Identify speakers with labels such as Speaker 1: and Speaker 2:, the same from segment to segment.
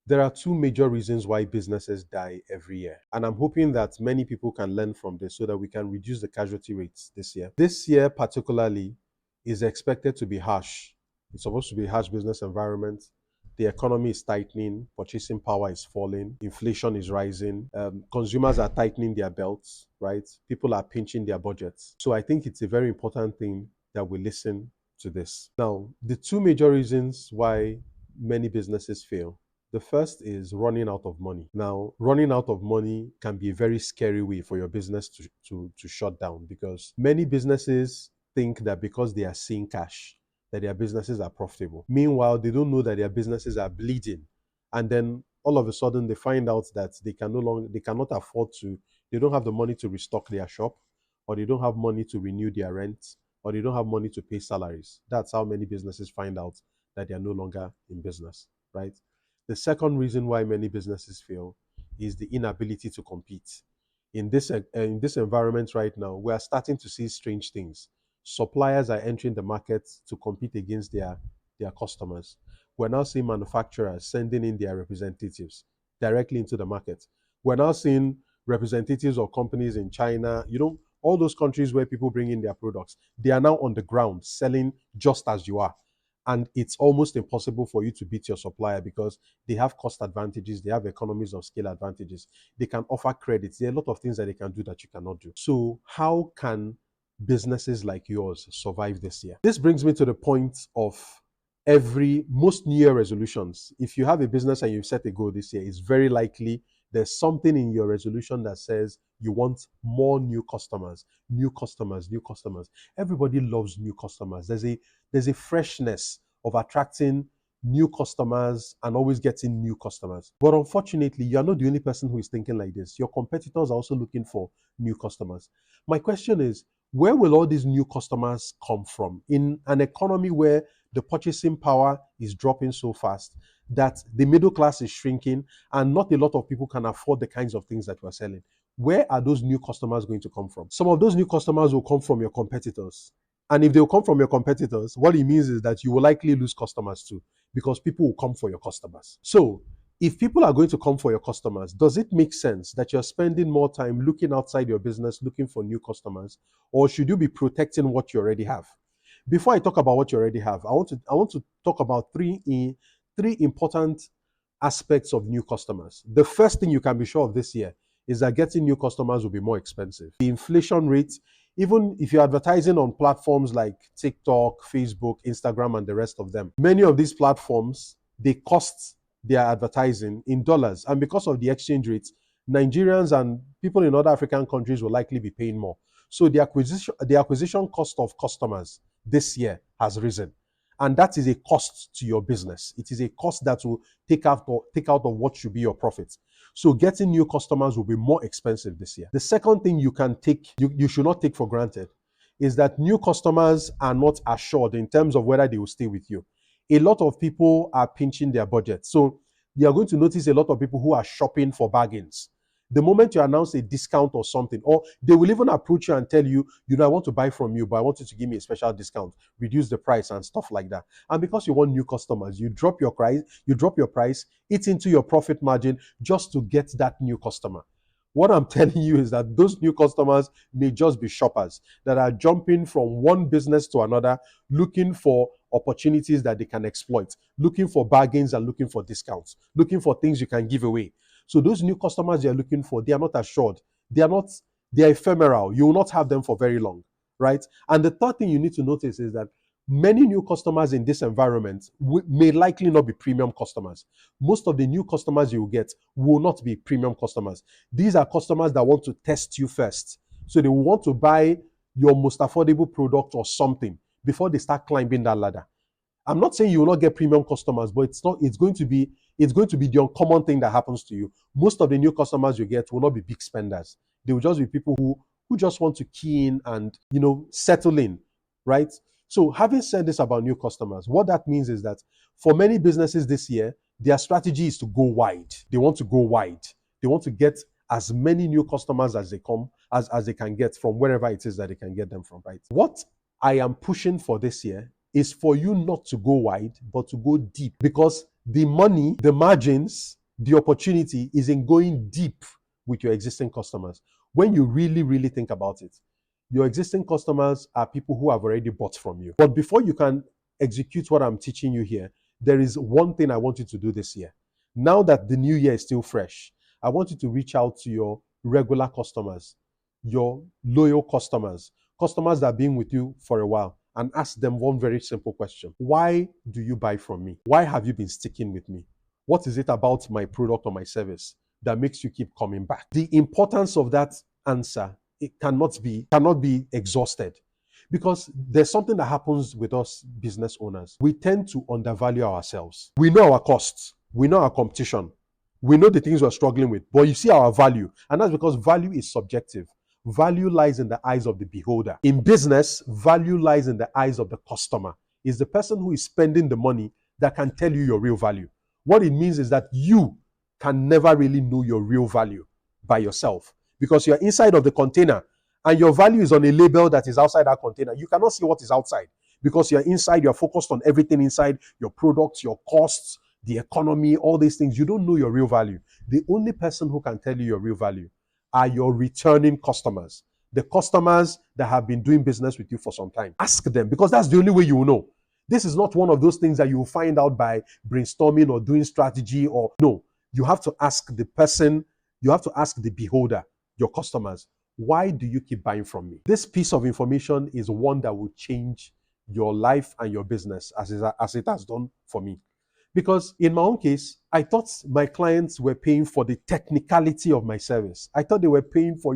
Speaker 1: There are two major reasons why businesses die every year. And I'm hoping that many people can learn from this so that we can reduce the casualty rates this year. This year, particularly, is expected to be harsh. It's supposed to be a harsh business environment. The economy is tightening, purchasing power is falling, inflation is rising, consumers are tightening their belts, right? People are pinching their budgets. So I think it's a very important thing that we listen to this. Now, the two major reasons why many businesses fail. The first is running out of money. Now, running out of money can be a very scary way for your business to shut down, because many businesses think that because they are seeing cash, that their businesses are profitable. Meanwhile, they don't know that their businesses are bleeding. And then all of a sudden they find out that they cannot afford to, they don't have the money to restock their shop, or they don't have money to renew their rent, or they don't have money to pay salaries. That's how many businesses find out that they are no longer in business, right? The second reason why many businesses fail is the inability to compete. In this environment right now, we are starting to see strange things. Suppliers are entering the market to compete against their customers. We're now seeing manufacturers sending in their representatives directly into the market. We're now seeing representatives of companies in China, all those countries where people bring in their products. They are now on the ground selling just as you are. And it's almost impossible for you to beat your supplier because they have cost advantages, they have economies of scale advantages, they can offer credits. There are a lot of things that they can do that you cannot do. So how can businesses like yours survive this year? This brings me to the point of most New Year resolutions. If you have a business and you've set a goal this year, it's very likely there's something in your resolution that says you want more new customers, new customers, new customers. Everybody loves new customers. There's a freshness of attracting new customers and always getting new customers. But unfortunately, you're not the only person who is thinking like this. Your competitors are also looking for new customers. My question is, where will all these new customers come from? In an economy where the purchasing power is dropping so fast that the middle class is shrinking and not a lot of people can afford the kinds of things that we're selling, where are those new customers going to come from? Some of those new customers will come from your competitors. And if they will come from your competitors, what it means is that you will likely lose customers too, because people will come for your customers. So if people are going to come for your customers, does it make sense that you're spending more time looking outside your business, looking for new customers, or should you be protecting what you already have? Before I talk about what you already have, I want to talk about three important aspects of new customers. The first thing you can be sure of this year is that getting new customers will be more expensive. The inflation rate, even if you're advertising on platforms like TikTok, Facebook, Instagram, and the rest of them, many of these platforms, they cost their advertising in dollars. And because of the exchange rates, Nigerians and people in other African countries will likely be paying more. So the acquisition cost of customers this year has risen. And that is a cost to your business. It is a cost that will take out of what should be your profits. So getting new customers will be more expensive this year. The second thing you should not take for granted is that new customers are not assured in terms of whether they will stay with you. A lot of people are pinching their budget. So you are going to notice a lot of people who are shopping for bargains. The moment you announce a discount or something, or they will even approach you and tell you, I want to buy from you, but I want you to give me a special discount, reduce the price and stuff like that. And because you want new customers, you drop your price, eat into your profit margin just to get that new customer. What I'm telling you is that those new customers may just be shoppers that are jumping from one business to another, looking for opportunities that they can exploit, looking for bargains and looking for discounts, looking for things you can give away. So those new customers you're looking for, they are not assured. They are ephemeral. You will not have them for very long, right? And the third thing you need to notice is that many new customers in this environment may likely not be premium customers. Most of the new customers you will get will not be premium customers. These are customers that want to test you first. So they will want to buy your most affordable product or something before they start climbing that ladder. I'm not saying you will not get premium customers, but it's going to be the uncommon thing that happens to you. Most of the new customers you get will not be big spenders. They will just be people who just want to key in and settle in, right? So having said this about new customers, what that means is that for many businesses this year, their strategy is to go wide. They want to go wide. They want to get as many new customers as they can get from wherever it is that they can get them from, right? What I am pushing for this year is for you not to go wide, but to go deep, because the money, the margins The opportunity is in going deep with your existing customers. When you really, really think about it, your existing customers are people who have already bought from you. But before you can execute what I'm teaching you here, there is one thing I want you to do this year. Now that the new year is still fresh, I want you to reach out to your regular customers, your loyal customers, customers that have been with you for a while, and ask them one very simple question. Why do you buy from me? Why have you been sticking with me? What is it about my product or my service that makes you keep coming back? The importance of that answer, it cannot be exhausted, because there's something that happens with us business owners. We tend to undervalue ourselves. We know our costs, we know our competition, we know the things we're struggling with, but you see our value, and that's because value is subjective. Value lies in the eyes of the beholder. In business, value lies in the eyes of the customer. It's the person who is spending the money that can tell you your real value. What it means is that you can never really know your real value by yourself, because you're inside of the container and your value is on a label that is outside that container. You cannot see what is outside because you're inside, you're focused on everything inside, your products, your costs, the economy, all these things. You don't know your real value. The only person who can tell you your real value are your returning customers, the customers that have been doing business with you for some time. Ask them, because that's the only way you will know. This is not one of those things that you will find out by brainstorming or doing strategy, or no. You have to ask the person, you have to ask the beholder, your customers, why do you keep buying from me? This piece of information is one that will change your life and your business as it has done for me. Because in my own case, I thought my clients were paying for the technicality of my service. I thought they were paying for,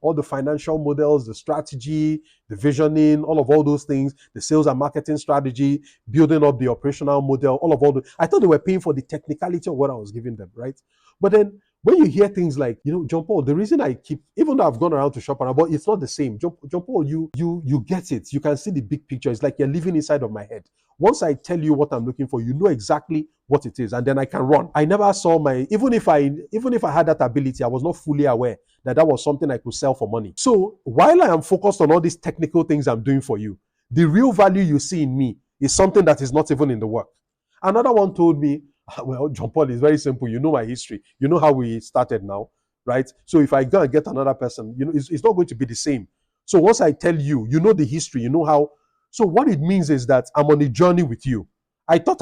Speaker 1: all the financial models, the strategy, the visioning, all those things, the sales and marketing strategy, building up the operational model, I thought they were paying for the technicality of what I was giving them, right? But then when you hear things like, John Paul, the reason I keep, even though I've gone around to shop around, but it's not the same. John Paul, you get it. You can see the big picture. It's like you're living inside of my head. Once I tell you what I'm looking for, you know exactly what it is, and then I can run. I never saw even if I had that ability, I was not fully aware that that was something I could sell for money. So while I am focused on all these technical things I'm doing for you, the real value you see in me is something that is not even in the work. Another one told me, well, John Paul, is very simple. You know my history. You know how we started now, right? So if I go and get another person, it's not going to be the same. So once I tell you, you know the history, you know how. So what it means is that I'm on a journey with you. I thought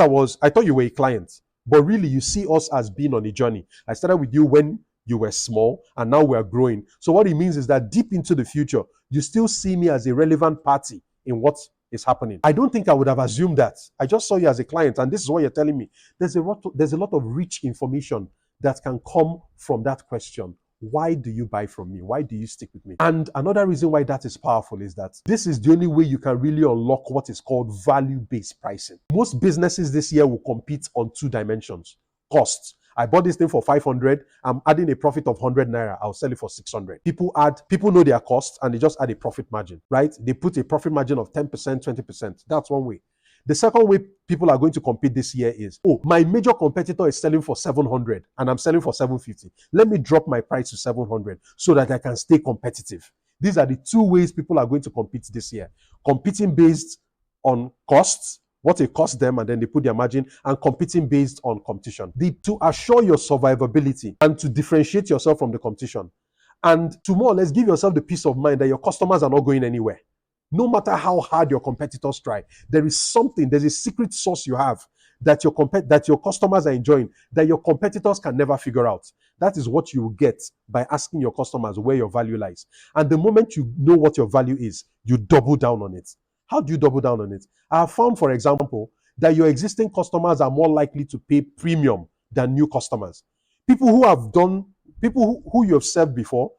Speaker 1: you were a client, but really you see us as being on a journey. I started with you when you were small, and now we're growing. So what it means is that deep into the future, you still see me as a relevant party in what is happening. I don't think I would have assumed that. I just saw you as a client, and this is what you're telling me. There's a lot of rich information that can come from that question. Why do you buy from me? Why do you stick with me? And another reason why that is powerful is that this is the only way you can really unlock what is called value-based pricing. Most businesses this year will compete on two dimensions. Costs. I bought this thing for 500. I'm adding a profit of 100 naira. I'll sell it for 600. People know their costs and they just add a profit margin, right? They put a profit margin of 10%, 20%. That's one way. The second way people are going to compete this year is, my major competitor is selling for 700 and I'm selling for 750. Let me drop my price to 700 so that I can stay competitive. These are the two ways people are going to compete this year. Competing based on costs, what it costs them, and then they put their margin, and competing based on competition. To assure your survivability and to differentiate yourself from the competition, and to more or less give yourself the peace of mind that your customers are not going anywhere. No matter how hard your competitors try, there's a secret sauce you have that your customers are enjoying, that your competitors can never figure out. That is what you will get by asking your customers where your value lies. And the moment you know what your value is, you double down on it. How do you double down on it? I have found, for example, that your existing customers are more likely to pay premium than new customers. People who you have served before,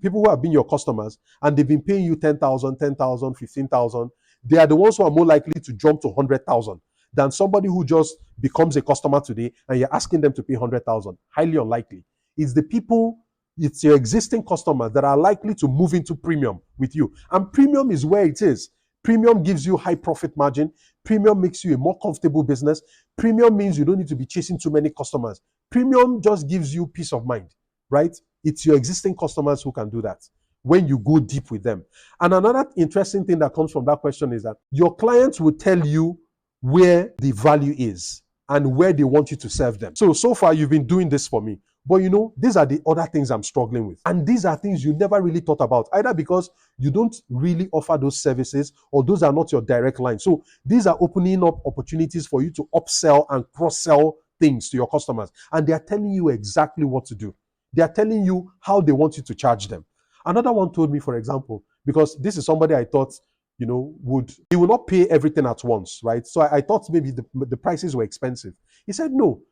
Speaker 1: people who have been your customers and they've been paying you 10,000, 10,000, 15,000, they are the ones who are more likely to jump to 100,000 than somebody who just becomes a customer today and you're asking them to pay 100,000. Highly unlikely. It's your existing customers that are likely to move into premium with you. And premium is where it is. Premium gives you high profit margin. Premium makes you a more comfortable business. Premium means you don't need to be chasing too many customers. Premium just gives you peace of mind, right? It's your existing customers who can do that when you go deep with them. And another interesting thing that comes from that question is that your clients will tell you where the value is. and where they want you to serve them. So far you've been doing this for me. But these are the other things I'm struggling with. And these are things you never really thought about, either because you don't really offer those services or those are not your direct line. So these are opening up opportunities for you to upsell and cross-sell things to your customers. And they are telling you exactly what to do. They are telling you how they want you to charge them. Another one told me, for example, because this is somebody I thought, he will not pay everything at once, right? So I thought maybe the prices were expensive. He said, no,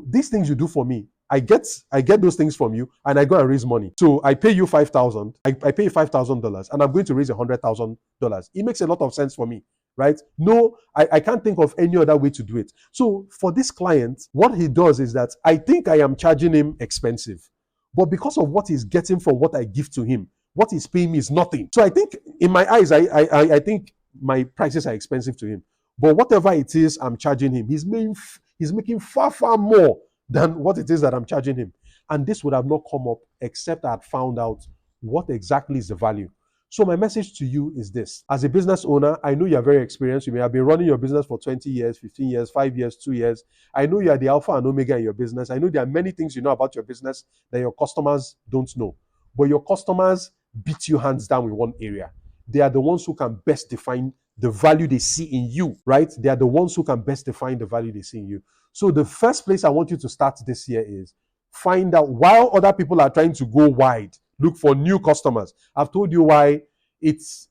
Speaker 1: these things you do for me, I get those things from you and I go and raise money. So I pay you 5,000, I pay you $5,000 and I'm going to raise $100,000. It makes a lot of sense for me, right? No, I can't think of any other way to do it. So for this client, what he does is that I think I am charging him expensive, but because of what he's getting from what I give to him, what he's paying me is nothing. So I think in my eyes, I think my prices are expensive to him. But whatever it is I'm charging him, he's making far, far more than what it is that I'm charging him. And this would have not come up except I had found out what exactly is the value. So my message to you is this. As a business owner, I know you're very experienced. You may have been running your business for 20 years, 15 years, 5 years, 2 years. I know you are the alpha and omega in your business. I know there are many things you know about your business that your customers don't know. But your customers beat you hands down in one area. They are the ones who can best define the value they see in you, right? They are the ones who can best define the value they see in you. So the first place I want you to start this year is find out, while other people are trying to go wide, look for new customers. I've told you why it's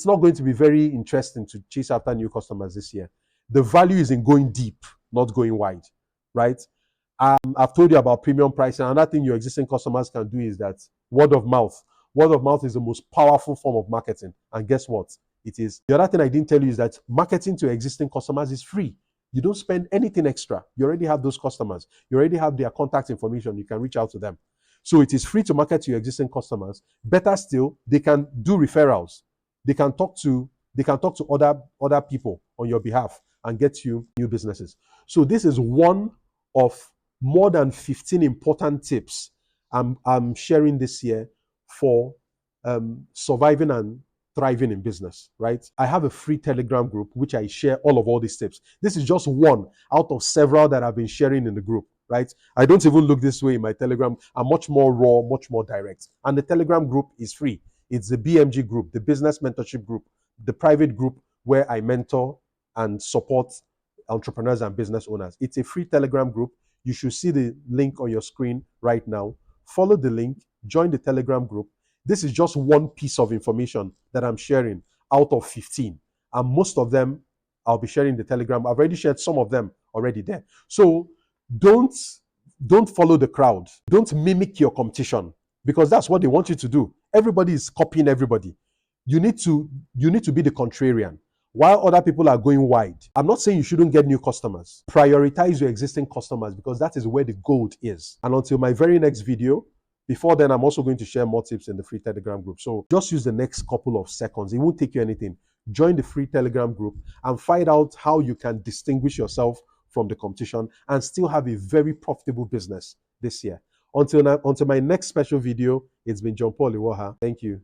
Speaker 1: not going to be very interesting to chase after new customers this year. The value is in going deep, not going wide, right? I've told you about premium pricing. Another thing your existing customers can do is that word of mouth. Word of mouth is the most powerful form of marketing. And guess what? It is. The other thing I didn't tell you is that marketing to existing customers is free. You don't spend anything extra. You already have those customers. You already have their contact information. You can reach out to them. So it is free to market to your existing customers. Better still, they can do referrals. They can talk to other people on your behalf and get you new businesses. So this is one of more than 15 important tips I'm sharing this year for surviving and thriving in business, right? I have a free Telegram group which I share all these tips. This is just one out of several that I've been sharing in the group, right? I don't even look this way in my Telegram. I'm much more raw, much more direct. And the Telegram group is free. It's the BMG group, the business mentorship group, the private group where I mentor and support entrepreneurs and business owners. It's a free Telegram group. You should see the link on your screen right now. Follow the link, join the Telegram group. This is just one piece of information that I'm sharing out of 15. And most of them, I'll be sharing the Telegram. I've already shared some of them already there. So don't follow the crowd. Don't mimic your competition, because that's what they want you to do. Everybody is copying everybody. You need to be the contrarian. While other people are going wide, I'm not saying you shouldn't get new customers. Prioritize your existing customers, because that is where the gold is. And until my very next video, before then, I'm also going to share more tips in the free Telegram group. So just use the next couple of seconds. It won't take you anything. Join the free Telegram group and find out how you can distinguish yourself from the competition and still have a very profitable business this year. Until my next special video, it's been John Paul Iwuoha. Thank you.